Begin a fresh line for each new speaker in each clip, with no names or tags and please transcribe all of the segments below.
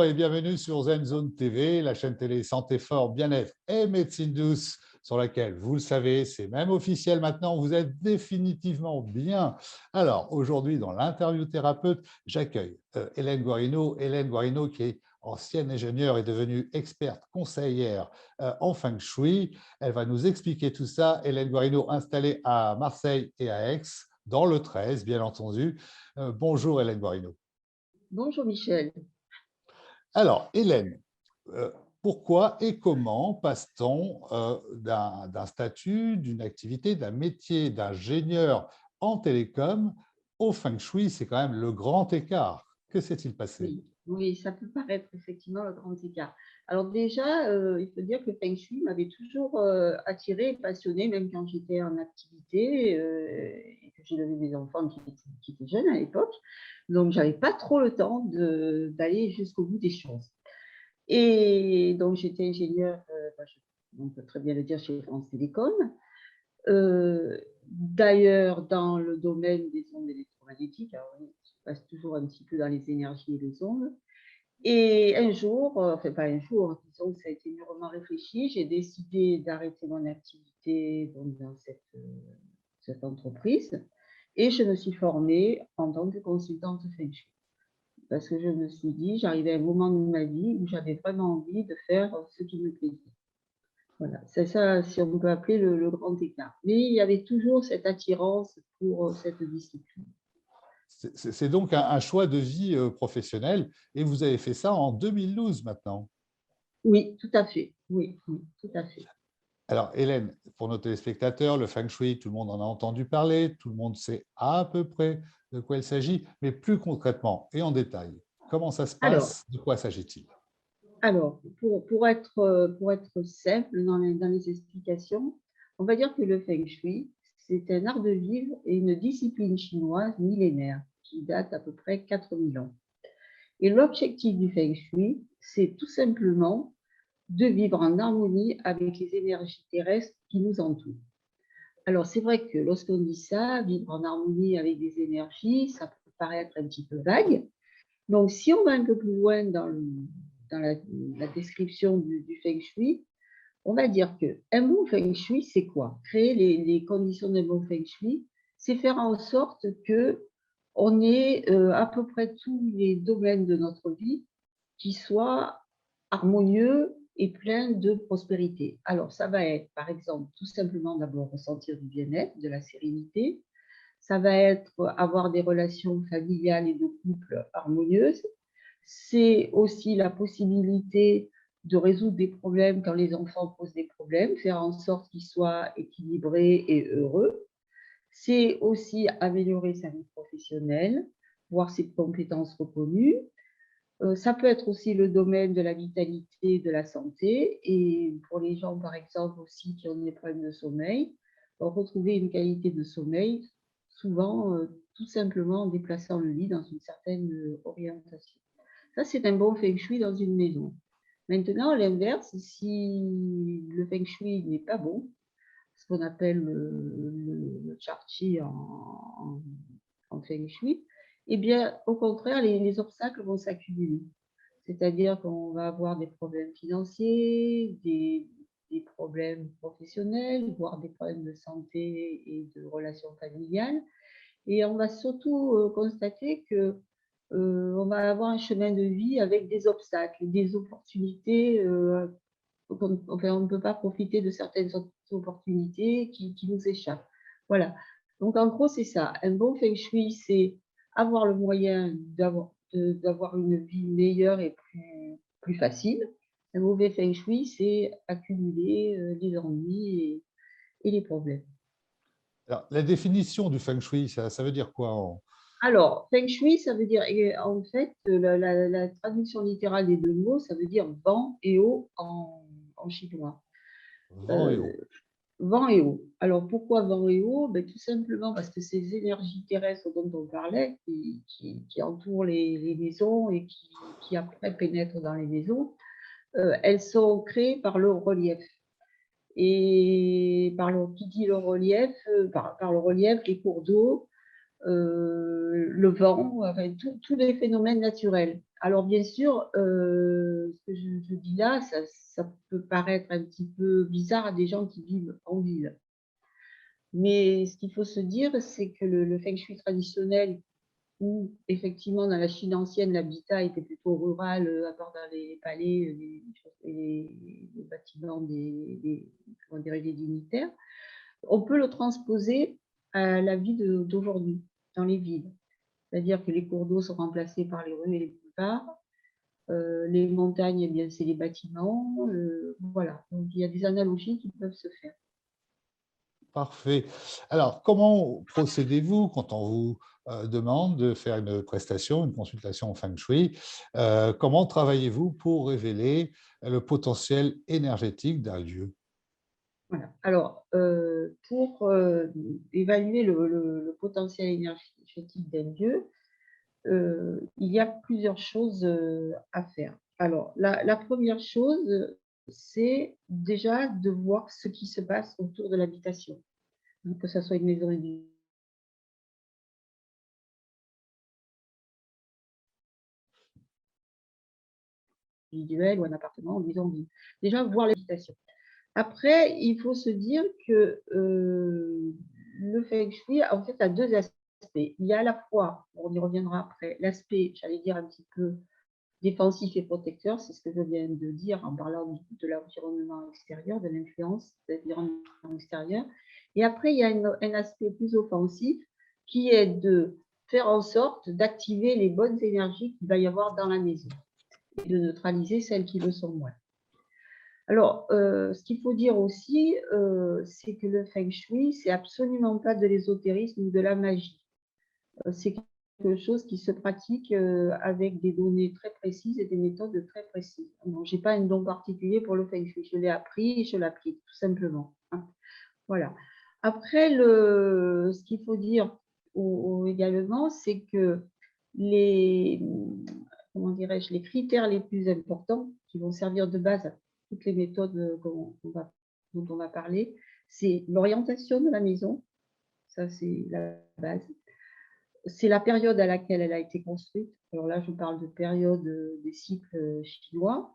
et bienvenue sur ZenZone TV, la chaîne télé Santé Fort, Bien-être et Médecine Douce, sur laquelle, vous le savez, c'est même officiel maintenant, vous êtes définitivement bien. Alors, aujourd'hui, dans l'interview thérapeute, j'accueille Hélène Guarino. Hélène Guarino, qui est ancienne ingénieure et devenue experte conseillère en Feng Shui. Elle va nous expliquer tout ça. Hélène Guarino, installée à Marseille et à Aix, dans le 13, bien entendu. Bonjour Hélène Guarino.
Bonjour Michel.
Alors, Hélène, euh, pourquoi et comment passe-t-on d'un statut, d'une activité, d'un métier d'ingénieur en télécom au feng shui? C'est quand même le grand écart. Que s'est-il passé?
Oui, ça peut paraître effectivement le grand écart. Alors déjà, il faut dire que le Feng Shui m'avait toujours attiré, passionné, même quand j'étais en activité et que j'élevais des enfants qui étaient jeunes à l'époque. Donc, j'avais pas trop le temps d'aller jusqu'au bout des choses. Et donc, j'étais ingénieure, on peut très bien le dire, chez France Télécom. D'ailleurs, dans le domaine des ondes électromagnétiques, alors oui, je passe toujours un petit peu dans les énergies et les ondes. Et un jour, enfin pas un jour, disons que ça a été mûrement réfléchi, j'ai décidé d'arrêter mon activité donc, dans cette entreprise et je me suis formée en tant que consultante Feng Shui. Parce que je me suis dit, j'arrivais à un moment de ma vie où j'avais vraiment envie de faire ce qui me plaisait. Voilà, c'est ça, si on peut appeler le grand écart. Mais il y avait toujours cette attirance pour cette discipline.
C'est donc un choix de vie professionnel et vous avez fait ça en 2012 maintenant.
Oui, tout à fait. Oui, oui, tout à fait.
Alors, Hélène, pour nos téléspectateurs, le feng shui, tout le monde en a entendu parler, tout le monde sait à peu près de quoi il s'agit, mais plus concrètement et en détail, comment ça se
Alors,
passe? De quoi s'agit-il?
alors pour être simple dans les explications, on va dire que le Feng Shui, c'est un art de vivre et une discipline chinoise millénaire qui date à peu près 4000 ans. Et l'objectif du Feng Shui, c'est tout simplement de vivre en harmonie avec les énergies terrestres qui nous entourent. Alors, c'est vrai que lorsqu'on dit ça, vivre en harmonie avec des énergies, ça peut paraître un petit peu vague. Donc, si on va un peu plus loin dans la description du Feng Shui, on va dire qu'un bon Feng Shui, c'est quoi? Créer les conditions d'un bon Feng Shui, c'est faire en sorte que on ait à peu près tous les domaines de notre vie qui soient harmonieux et pleins de prospérité. Alors, ça va être, par exemple, tout simplement d'abord ressentir du bien-être, de la sérénité. Ça va être avoir des relations familiales et de couple harmonieuses. C'est aussi la possibilité de résoudre des problèmes quand les enfants posent des problèmes, faire en sorte qu'ils soient équilibrés et heureux. C'est aussi améliorer sa vie professionnelle, voir ses compétences reconnues. Ça peut être aussi le domaine de la vitalité, de la santé, et pour les gens, par exemple, aussi qui ont des problèmes de sommeil, retrouver une qualité de sommeil, souvent tout simplement en déplaçant le lit dans une certaine orientation. Ça, c'est un bon feng shui dans une maison. Maintenant, à l'inverse, si le feng shui n'est pas bon, ce qu'on appelle le Char-Chi en Feng Shui, eh bien, au contraire, les obstacles vont s'accumuler. C'est-à-dire qu'on va avoir des problèmes financiers, des problèmes professionnels, voire des problèmes de santé et de relations familiales. Et on va surtout constater que on va avoir un chemin de vie avec des obstacles, des opportunités. Enfin, on ne peut pas profiter de certaines opportunités qui nous échappent. Voilà. Donc, en gros, c'est ça. Un bon feng shui, c'est avoir le moyen d'avoir une vie meilleure et plus facile. Un mauvais feng shui, c'est accumuler les ennuis et les problèmes.
Alors, la définition du feng shui, ça veut dire quoi
Alors, feng shui, ça veut dire, en fait, la traduction littérale des deux mots, ça veut dire vent et eau en chinois.
vent et
Euh,
eau?
Vent et eau. Alors pourquoi vent et eau? Ben, tout simplement parce que ces énergies terrestres dont on parlait, qui entourent les maisons et qui après pénètrent dans les maisons, elles sont créées par le relief. Et qui dit le relief, par le relief, les cours d'eau, le vent, enfin, tous les phénomènes naturels. Alors bien sûr, ce que je dis là, ça peut paraître un petit peu bizarre à des gens qui vivent en ville. Mais ce qu'il faut se dire, c'est que le feng shui traditionnel, où effectivement dans la Chine ancienne, l'habitat était plutôt rural, à part dans les palais, les bâtiments comment dirais, des dignitaires, on peut le transposer à la vie d'aujourd'hui, dans les villes. C'est-à-dire que les cours d'eau sont remplacés par les rues et les boulevards. Les montagnes, eh bien, c'est les bâtiments. Voilà. Donc, il y a des analogies qui peuvent se faire.
Parfait. Alors, comment procédez-vous quand on vous demande de faire une prestation, une consultation en Feng Shui? Comment travaillez-vous pour révéler le potentiel énergétique d'un lieu?
Voilà. Alors, pour évaluer le potentiel énergétique d'un lieu, il y a plusieurs choses à faire. Alors, la première chose, c'est déjà de voir ce qui se passe autour de l'habitation, hein, que ce soit une maison individuelle ou un appartement ou une maison vive. Déjà, voir l'habitation. Après, il faut se dire que le feng shui, en fait, a deux aspects. Il y a à la fois, on y reviendra après, l'aspect, j'allais dire un petit peu défensif et protecteur, c'est ce que je viens de dire en parlant de l'environnement extérieur, de l'influence de l'environnement extérieur. Et après, il y a un aspect plus offensif qui est de faire en sorte d'activer les bonnes énergies qu'il va y avoir dans la maison et de neutraliser celles qui le sont moins. Alors, ce qu'il faut dire aussi, c'est que le feng shui, c'est absolument pas de l'ésotérisme ou de la magie. C'est quelque chose qui se pratique avec des données très précises et des méthodes très précises. Je n'ai pas un don particulier pour le feng shui. Je l'ai appris et je l'applique, tout simplement, hein. Voilà. Après, ce qu'il faut dire également, c'est que les, comment dirais-je, les critères les plus importants qui vont servir de base à toutes les méthodes dont on va parler, c'est l'orientation de la maison, ça c'est la base. C'est la période à laquelle elle a été construite. Alors là, je parle de période des cycles chinois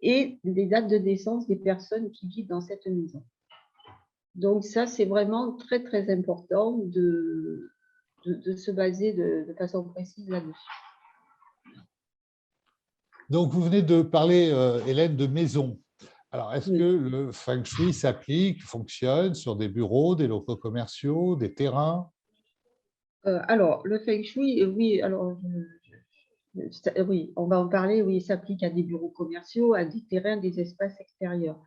et des dates de naissance des personnes qui vivent dans cette maison. Donc ça, c'est vraiment très, très important de se baser de façon précise là-dessus.
Donc, vous venez de parler, Hélène, de maison. Alors, est-ce que
Oui.
le Feng Shui s'applique, fonctionne sur des bureaux, des locaux commerciaux, des terrains?
Alors, le feng shui, oui, alors, oui, on va en parler, oui, il s'applique à des bureaux commerciaux, à des terrains, des espaces extérieurs.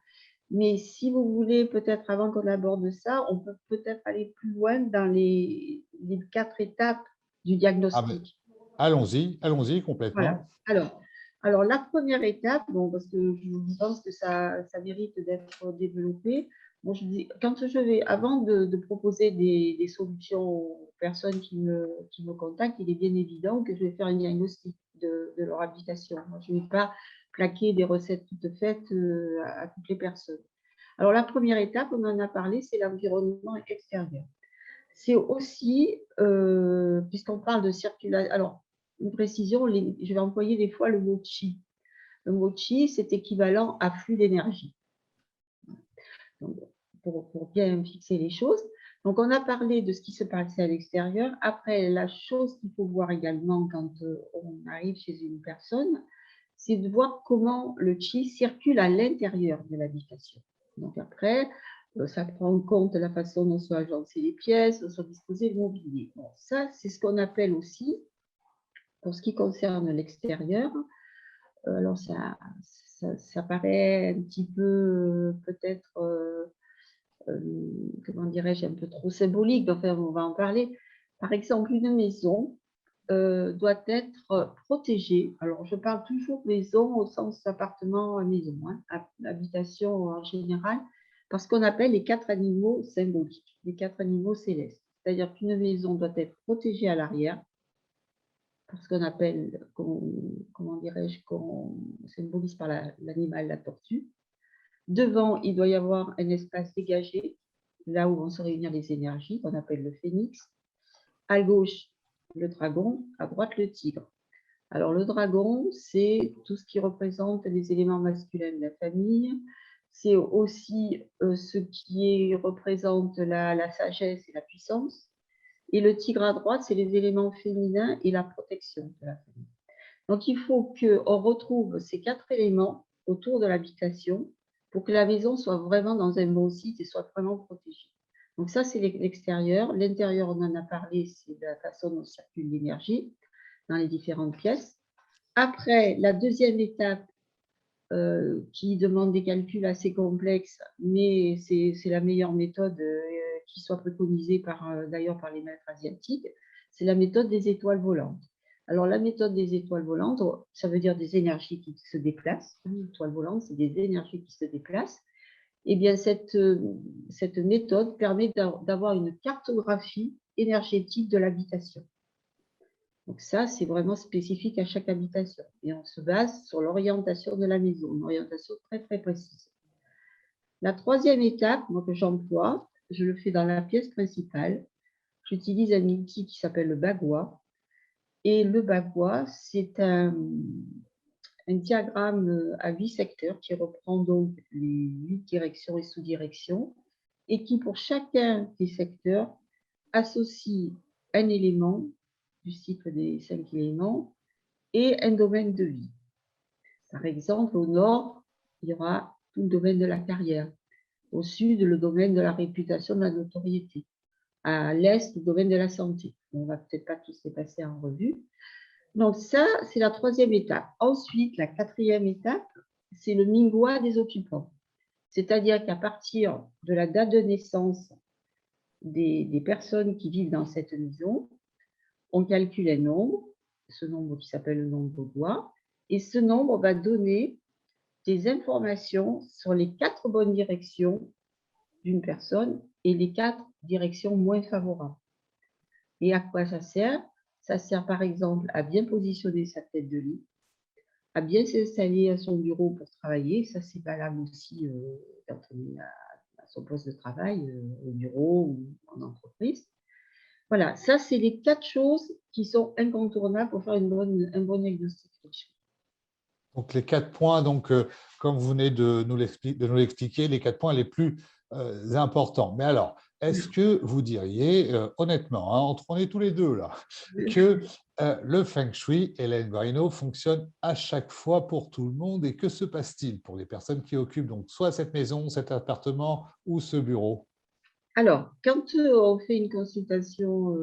Mais si vous voulez, peut-être avant qu'on aborde ça, on peut peut-être aller plus loin dans les 4 étapes du
Ah ben,
diagnostic.
allons-y
Voilà.
complètement.
Alors, la première étape, bon, parce que je pense que ça mérite d'être développé. Bon, quand je vais, avant de proposer des solutions aux personnes qui me contactent, il est bien évident que je vais faire un diagnostic de leur habitation. Moi, je ne vais pas plaquer des recettes toutes faites à toutes les personnes. Alors, la première étape, on en a parlé, c'est l'environnement extérieur. C'est aussi, puisqu'on parle de circulation, alors, une précision, je vais employer des fois le mot chi. Le mot chi, c'est équivalent à flux d'énergie. Pour bien fixer les choses. Donc, on a parlé de ce qui se passait à l'extérieur. Après, la chose qu'il faut voir également quand on arrive chez une personne, c'est de voir comment le chi circule à l'intérieur de l'habitation. Donc après, ça prend en compte la façon dont sont agencées les pièces, dont sont disposés le mobilier. Bon, ça, c'est ce qu'on appelle aussi, pour ce qui concerne l'extérieur, alors ça paraît un petit peu peut-être, comment dirais-je, un peu trop symbolique, enfin on va en parler. Par exemple, une maison doit être protégée. Alors je parle toujours maison au sens appartement à maison, hein, habitation en général, parce qu'on appelle les 4 animaux symboliques, les 4 animaux célestes. C'est-à-dire qu'une maison doit être protégée à l'arrière, parce qu'on appelle, comment dirais-je, qu'on symbolise par l'animal, la tortue. Devant, il doit y avoir un espace dégagé, là où vont se réunir les énergies, qu'on appelle le phénix. À gauche, le dragon, à droite, le tigre. Alors, le dragon, c'est tout ce qui représente les éléments masculins de la famille. C'est aussi ce qui représente la sagesse et la puissance. Et le tigre à droite, c'est les éléments féminins et la protection de la famille. Donc, il faut qu'on retrouve ces 4 éléments autour de l'habitation pour que la maison soit vraiment dans un bon site et soit vraiment protégée. Donc ça, c'est l'extérieur. L'intérieur, on en a parlé, c'est la façon dont circule l'énergie dans les différentes pièces. Après, la deuxième étape, qui demande des calculs assez complexes, mais c'est la meilleure méthode qui soit préconisée d'ailleurs par les maîtres asiatiques, c'est la méthode des étoiles volantes. Alors, la méthode des étoiles volantes, ça veut dire des énergies qui se déplacent. Une étoile volante, c'est des énergies qui se déplacent. Eh bien, cette méthode permet d'avoir une cartographie énergétique de l'habitation. Donc ça, c'est vraiment spécifique à chaque habitation. Et on se base sur l'orientation de la maison, une orientation très, très précise. La troisième étape, moi, que j'emploie, je le fais dans la pièce principale. J'utilise un outil qui s'appelle le bagua. Et le bagua, c'est un diagramme à 8 secteurs qui reprend donc les 8 directions et sous-directions et qui, pour chacun des secteurs, associe un élément du cycle des 5 éléments et un domaine de vie. Par exemple, au nord, il y aura tout le domaine de la carrière. Au sud, le domaine de la réputation, de la notoriété. À l'est, le domaine de la santé. On ne va peut-être pas tous les passer en revue. Donc ça, c'est la troisième étape. Ensuite, la quatrième étape, c'est le Mingwa des occupants. C'est-à-dire qu'à partir de la date de naissance des personnes qui vivent dans cette maison, on calcule un nombre, ce nombre qui s'appelle le nombre Gaudois, et ce nombre va donner des informations sur les 4 bonnes directions d'une personne et les 4 directions moins favorables. Et à quoi ça sert? Ça sert par exemple à bien positionner sa tête de lit, à bien s'installer à son bureau pour travailler. Ça, c'est valable aussi quand on est à son poste de travail, au bureau ou en entreprise. Voilà, ça, c'est les 4 choses qui sont incontournables pour faire un bon diagnostic.
Donc, les 4 points, donc, comme vous venez de nous l'expliquer, les 4 points les plus importants. Mais alors, est-ce que vous diriez, honnêtement, hein, entre on est tous les deux là, que le Feng Shui, Hélène Guarino, fonctionne à chaque fois pour tout le monde? Et que se passe-t-il pour les personnes qui occupent donc soit cette maison, cet appartement ou ce bureau?
Alors, quand on fait une consultation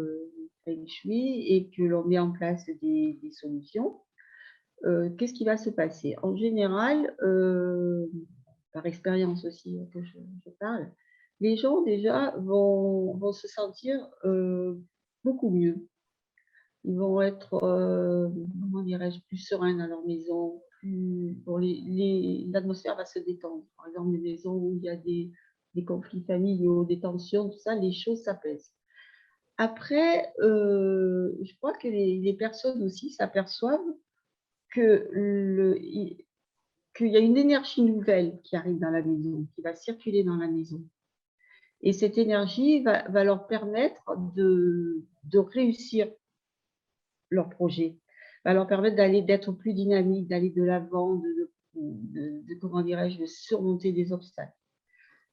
Feng Shui et que l'on met en place des solutions, qu'est-ce qui va se passer? En général, par expérience aussi que je parle, les gens déjà vont se sentir beaucoup mieux. Ils vont être, comment dirais-je, plus sereins dans leur maison, bon, l'atmosphère va se détendre. Par exemple, les maisons où il y a des conflits familiaux, des tensions, tout ça, les choses s'apaisent. Après, je crois que les personnes aussi s'aperçoivent que qu'il y a une énergie nouvelle qui arrive dans la maison, qui va circuler dans la maison. Et cette énergie va leur permettre de réussir leur projet, va leur permettre d'être plus dynamique, d'aller de l'avant, comment dirais-je, de surmonter des obstacles.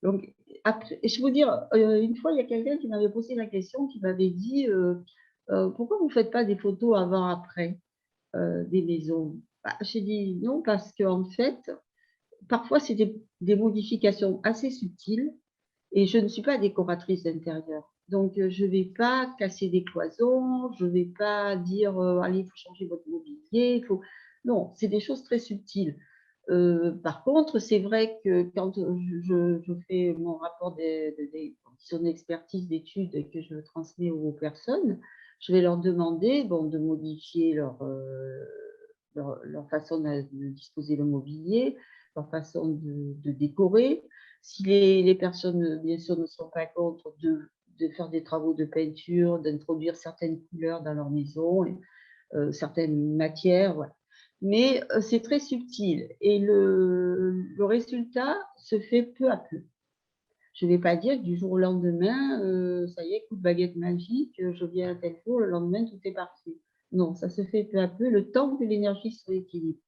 Donc, après, je veux dire, une fois, il y a quelqu'un qui m'avait posé la question, qui m'avait dit pourquoi vous ne faites pas des photos avant-après des maisons? Bah, j'ai dit non, parce qu'en fait, parfois, c'est des modifications assez subtiles et je ne suis pas décoratrice d'intérieur. Donc, je ne vais pas casser des cloisons, je ne vais pas dire allez, il faut changer votre mobilier. Il faut... Non, c'est des choses très subtiles. Par contre, c'est vrai que quand je fais mon rapport des conditions d'expertise, d'études et que je le transmets aux personnes, je vais leur demander bon, de modifier leur façon de disposer le mobilier, leur façon de décorer. Si les personnes, bien sûr, ne sont pas contre de faire des travaux de peinture, d'introduire certaines couleurs dans leur maison, certaines matières, voilà. Mais c'est très subtil et le résultat se fait peu à peu. Je ne vais pas dire que du jour au lendemain, ça y est, coup de baguette magique, je viens à tel jour, le lendemain, tout est parfait. Non, ça se fait peu à peu, le temps que l'énergie soit équilibrée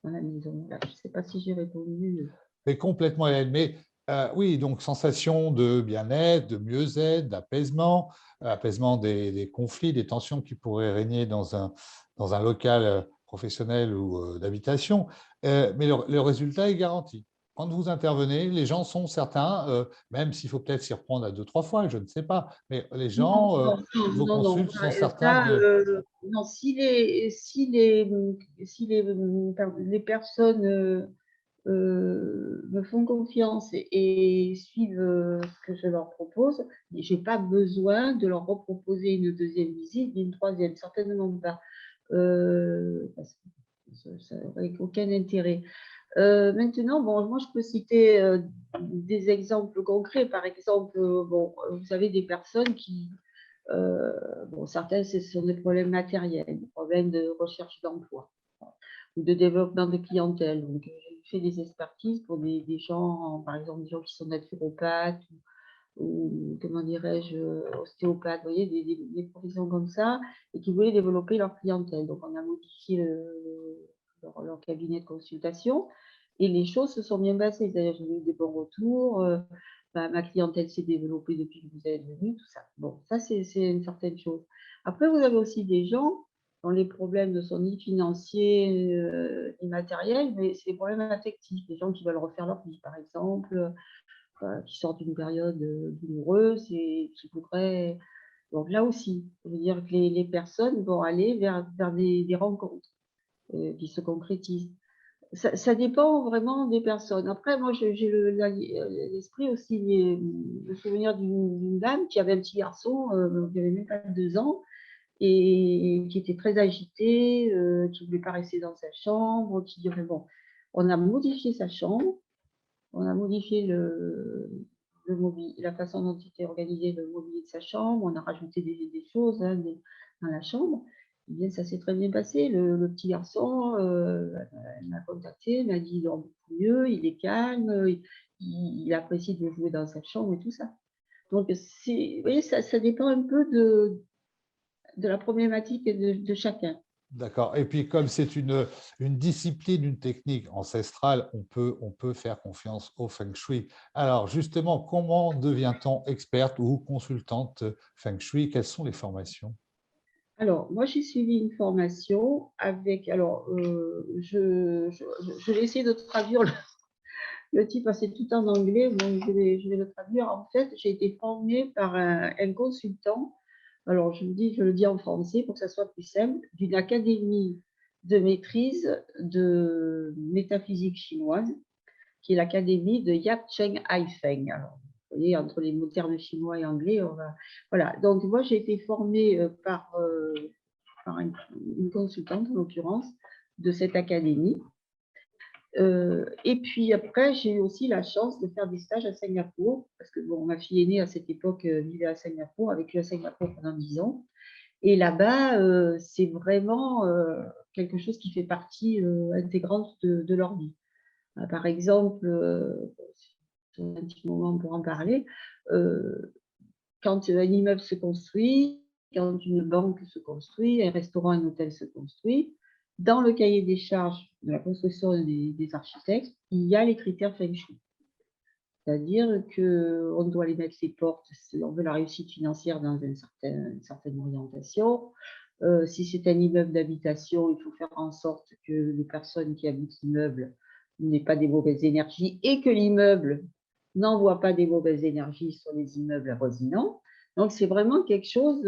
dans la maison. Là, je ne sais pas si j'ai répondu.
Mais complètement, Hélène. Mais oui, donc sensation de bien-être, de mieux-être, d'apaisement, apaisement des conflits, des tensions qui pourraient régner dans un local professionnel ou d'habitation. Mais le résultat est garanti. Quand vous intervenez, les gens sont certains, même s'il faut peut-être s'y reprendre à deux, trois fois, je ne sais pas, mais les
Non,
gens qui vous
non, non,
consultent sont certains
ça,
de…
non, les personnes me font confiance et suivent ce que je leur propose, je n'ai pas besoin de leur reproposer une deuxième visite, une troisième, certainement pas. Parce que ça n'aurait aucun intérêt. Maintenant, bon, moi, je peux citer des exemples concrets. Par exemple, bon, vous avez des personnes qui, bon, certaines, ce sont des problèmes matériels, des problèmes de recherche d'emploi ou de développement de clientèle. Donc, j'ai fait des expertises pour des gens, par exemple, des gens qui sont naturopathes ou comment dirais-je, ostéopathes, vous voyez, des professions comme ça, et qui voulaient développer leur clientèle. Donc, on a modifié leur cabinet de consultation et les choses se sont bien passées. C'est-à-dire, j'ai eu des bons retours, ma clientèle s'est développée depuis que vous êtes venu, tout ça. Bon, ça, c'est une certaine chose. Après, vous avez aussi des gens dont les problèmes ne sont ni financiers ni matériels, mais c'est des problèmes affectifs. Des gens qui veulent refaire leur vie, par exemple, qui sortent d'une période douloureuse et qui voudraient… Donc là aussi, ça veut dire que les personnes vont aller vers des rencontres qui se concrétisent. Ça dépend vraiment des personnes. Après, moi, j'ai l'esprit aussi, le souvenir d'une dame qui avait un petit garçon qui avait même pas 2 ans et qui était très agité, qui ne voulait pas rester dans sa chambre, qui dirait, bon, on a modifié sa chambre, on a modifié la façon dont était organisé le mobilier de sa chambre, on a rajouté des choses hein, dans la chambre. Eh bien, ça s'est très bien passé. Le petit garçon, elle m'a contacté, elle m'a dit il dort beaucoup mieux, il est calme, il apprécie de jouer dans sa chambre et tout ça. Donc, vous voyez, ça dépend un peu de la problématique de chacun.
D'accord. Et puis, comme c'est une discipline, une technique ancestrale, on peut faire confiance au Feng Shui. Alors, justement, comment devient-on experte ou consultante Feng Shui? Quelles sont les formations?
Alors, moi, j'ai suivi une formation avec… Alors, je vais essayer de traduire le titre, parce que c'est tout en anglais, donc je vais le traduire. En fait, j'ai été formée par un consultant, alors je le dis en français pour que ça soit plus simple, d'une académie de maîtrise de métaphysique chinoise, qui est l'académie de Yat Cheng Haifeng. Alors, vous voyez, entre les mots termes chinois et anglais, on va… Voilà, donc moi, j'ai été formée par une consultante, en l'occurrence, de cette académie. Et puis après, j'ai eu aussi la chance de faire des stages à Singapour, parce que bon, ma fille aînée à cette époque vivait à Singapour, a vécu à Singapour pendant 10 ans. Et là-bas, c'est vraiment quelque chose qui fait partie intégrante de leur vie. Par exemple, c'est un petit moment pour en parler, quand un immeuble se construit, quand une banque se construit, un restaurant, un hôtel se construit, dans le cahier des charges de la construction des architectes, il y a les critères Feng Shui. C'est-à-dire qu'on doit les mettre les portes si on veut la réussite financière dans une certaine orientation. Si c'est un immeuble d'habitation, il faut faire en sorte que les personnes qui habitent l'immeuble n'aient pas des mauvaises énergies et que l'immeuble n'envoie pas des mauvaises énergies sur les immeubles avoisinants. Donc, c'est vraiment quelque chose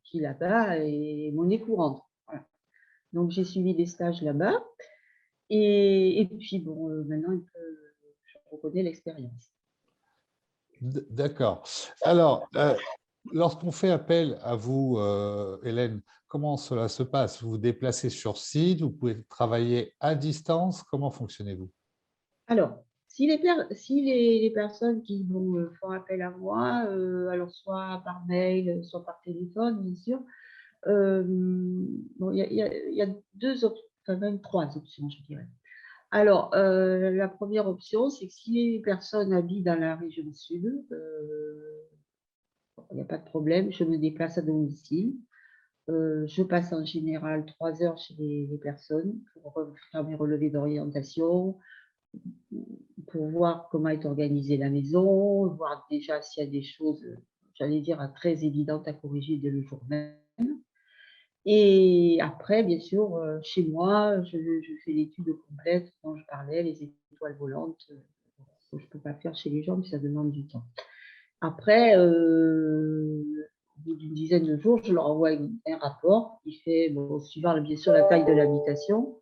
qui, là-bas, est monnaie courante. Voilà. Donc, j'ai suivi des stages là-bas. Et puis, bon, maintenant, je reconnais l'expérience.
D'accord. Alors, lorsqu'on fait appel à vous, Hélène, comment cela se passe? Vous vous déplacez sur site, vous pouvez travailler à distance, comment fonctionnez-vous?
Alors, si les personnes qui font appel à moi, alors soit par mail, soit par téléphone, bien sûr, bon, il y a deux options, enfin même trois options, je dirais. Alors, la première option, c'est que si les personnes habitent dans la région sud, il n'y a pas de problème, je me déplace à domicile. Je passe en général 3 heures chez les personnes pour faire mes relevés d'orientation, pour voir comment est organisée la maison, voir déjà s'il y a des choses, j'allais dire, très évidentes à corriger dès le jour même. Et après, bien sûr, chez moi, je fais l'étude complète dont je parlais, les étoiles volantes, que je ne peux pas faire chez les gens, mais ça demande du temps. Après, au bout d'une dizaine de jours, je leur envoie un rapport qui fait, bon, suivant bien sûr la taille de l'habitation,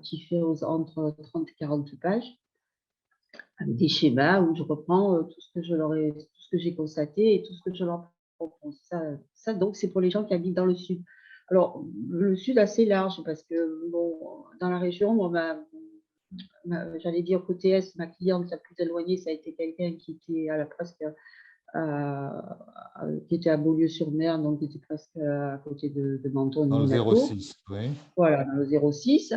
qui fait entre 30 et 40 pages, avec des schémas où je reprends tout ce que j'ai constaté et tout ce que je leur propose. Ça donc, c'est pour les gens qui habitent dans le sud. Alors, le sud assez large, parce que bon, dans la région, bon, j'allais dire côté est, ma cliente la plus éloignée, ça a été quelqu'un qui était qui était à Beaulieu-sur-Mer, donc qui était presque à côté de Menton,
Dans le
Monaco.
06, oui.
Voilà, dans le 06.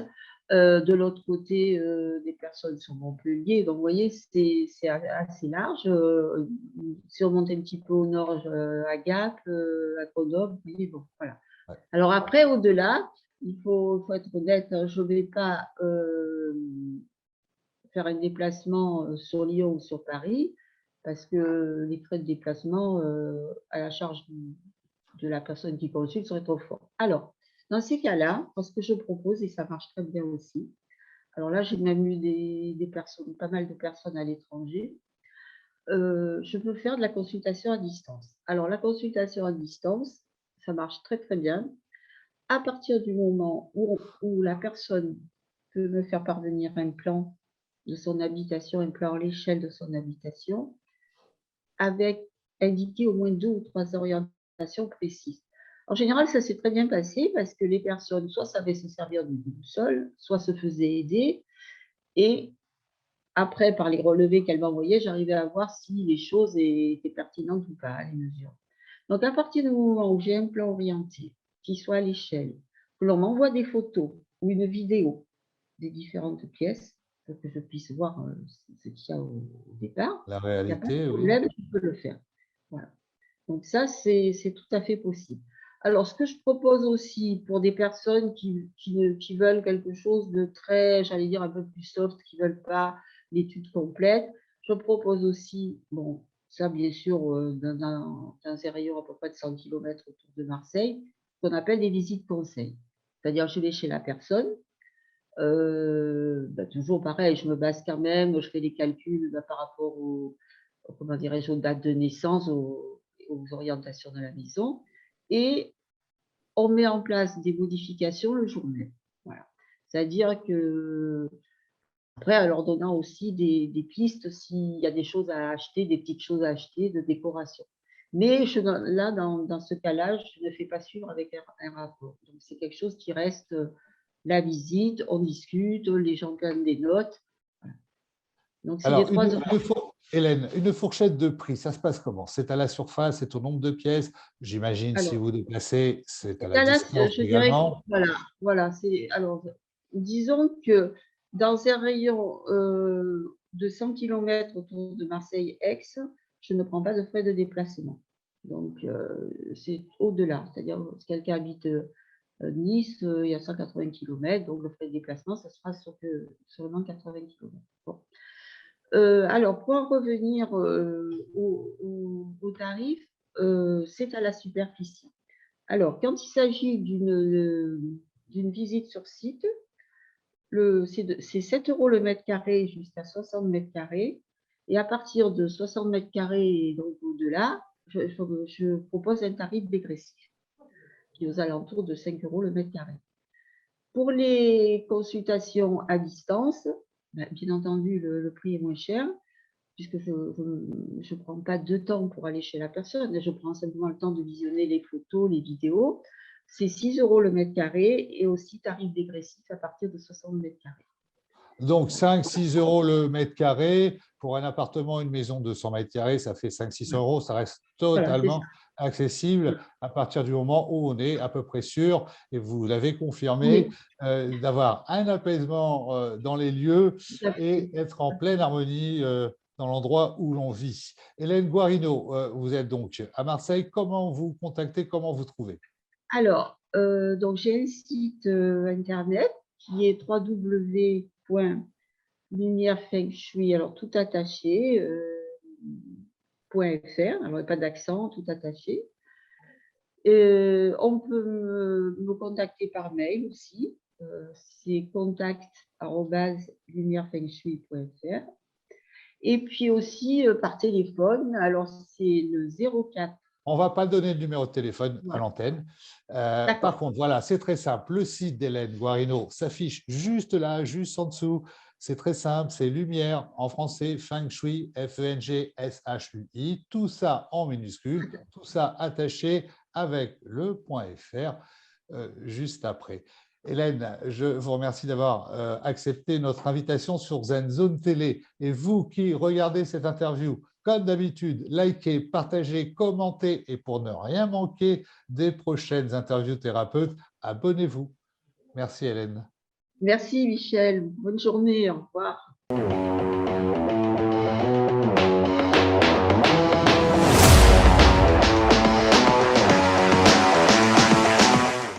De l'autre côté, des personnes sur Montpellier. Donc, vous voyez, c'est assez large. Si on monte un petit peu au nord, à Gap, à Grenoble, vous voyez, bon, voilà.
Ouais.
Alors après, au-delà, il faut être honnête, je ne vais pas faire un déplacement sur Lyon ou sur Paris, parce que les frais de déplacement à la charge de la personne qui consulte seraient trop forts. Alors, dans ces cas-là, ce que je propose, et ça marche très bien aussi, alors là, j'ai même eu des personnes, pas mal de personnes à l'étranger, je peux faire de la consultation à distance. Alors, la consultation à distance, ça marche très, très bien. À partir du moment où la personne peut me faire parvenir un plan de son habitation, un plan à l'échelle de son habitation, avec indiqué au moins 2 ou 3 orientations précises. En général, ça s'est très bien passé parce que les personnes soit savaient se servir du boussole, soit se faisaient aider. Et après, par les relevés qu'elle m'envoyait, j'arrivais à voir si les choses étaient pertinentes ou pas, les mesures. Donc, à partir du moment où j'ai un plan orienté, qui soit à l'échelle, que l'on m'envoie des photos ou une vidéo des différentes pièces pour que je puisse voir ce qu'il y a au départ,
La
il n'y a pas de
réalité, oui.
problème, je peux le faire. Voilà. Donc ça, c'est tout à fait possible. Alors, ce que je propose aussi pour des personnes qui veulent quelque chose de très, j'allais dire, un peu plus soft, qui ne veulent pas l'étude complète, je propose aussi, bon, ça bien sûr, dans un rayon à peu près de 100 km autour de Marseille, ce qu'on appelle des visites conseils. C'est-à-dire, je vais chez la personne, toujours pareil, je me base quand même, je fais des calculs par rapport comment dirais-je, aux dates de naissance, aux orientations de la maison, et on met en place des modifications le jour même. Voilà. C'est-à-dire que, après, en leur donnant aussi des pistes s'il y a des choses à acheter, des petites choses à acheter de décoration. Mais là, dans ce cas-là, je ne fais pas suivre avec un rapport. Donc, c'est quelque chose qui reste la visite, on discute, les gens prennent des notes. Voilà. Donc, c'est les
Alors,
3
Hélène, une fourchette de prix, ça se passe comment? C'est à la surface, c'est au nombre de pièces. J'imagine, si
Alors,
vous déplacez, c'est à la
là,
distance
je dirais que,
également.
voilà, alors, disons que dans un rayon de 100 km autour de Marseille-Aix, je ne prends pas de frais de déplacement. Donc, c'est au-delà. C'est-à-dire, si quelqu'un habite Nice, il y a 180 km, donc le frais de déplacement, ça sera seulement 80 km. Bon. Alors, pour en revenir au tarif, c'est à la superficie. Alors, quand il s'agit d'une visite sur site, c'est 7 € le mètre carré jusqu'à 60 mètres carrés. Et à partir de 60 mètres carrés et donc au-delà, je propose un tarif dégressif qui est aux alentours de 5 € le mètre carré. Pour les consultations à distance, bien entendu, le prix est moins cher puisque je ne prends pas de temps pour aller chez la personne, je prends simplement le temps de visionner les photos, les vidéos. C'est 6 € le mètre carré et aussi tarif dégressif à partir de 60 mètres carrés.
Donc, 5-6 € le mètre carré. Pour un appartement, une maison de 100 mètres carrés, ça fait 500-600 €. Ça reste
Voilà, c'est ça.
totalement. accessible à partir du moment où on est à peu près sûr, et vous l'avez confirmé,
Oui,
d'avoir un apaisement dans les lieux
tout à fait.
et être en pleine harmonie dans l'endroit où l'on vit. Hélène Guarino, vous êtes donc à Marseille. Comment vous contactez, comment vous trouvez?
Alors, donc j'ai un site internet qui est www.lumièrefengshui, alors tout attaché, .fr, alors pas d'accent, tout attaché. On peut me contacter par mail aussi, c'est contact@lumièrefengshui.fr. Et puis aussi par téléphone, alors c'est le 04.
On ne va pas donner le numéro de téléphone à
Voilà.
l'antenne. Par
D'accord.
contre, voilà, c'est très simple. Le site d'Hélène Guarino s'affiche juste là, juste en dessous. C'est très simple, c'est lumière en français, Feng Shui, F-E-N-G-S-H-U-I, tout ça en minuscule, tout ça attaché avec le .fr juste après. Hélène, je vous remercie d'avoir accepté notre invitation sur Zen Zone Télé. Et vous qui regardez cette interview, comme d'habitude, likez, partagez, commentez et pour ne rien manquer des prochaines interviews thérapeutes, abonnez-vous. Merci Hélène.
Merci Michel, bonne journée, au revoir.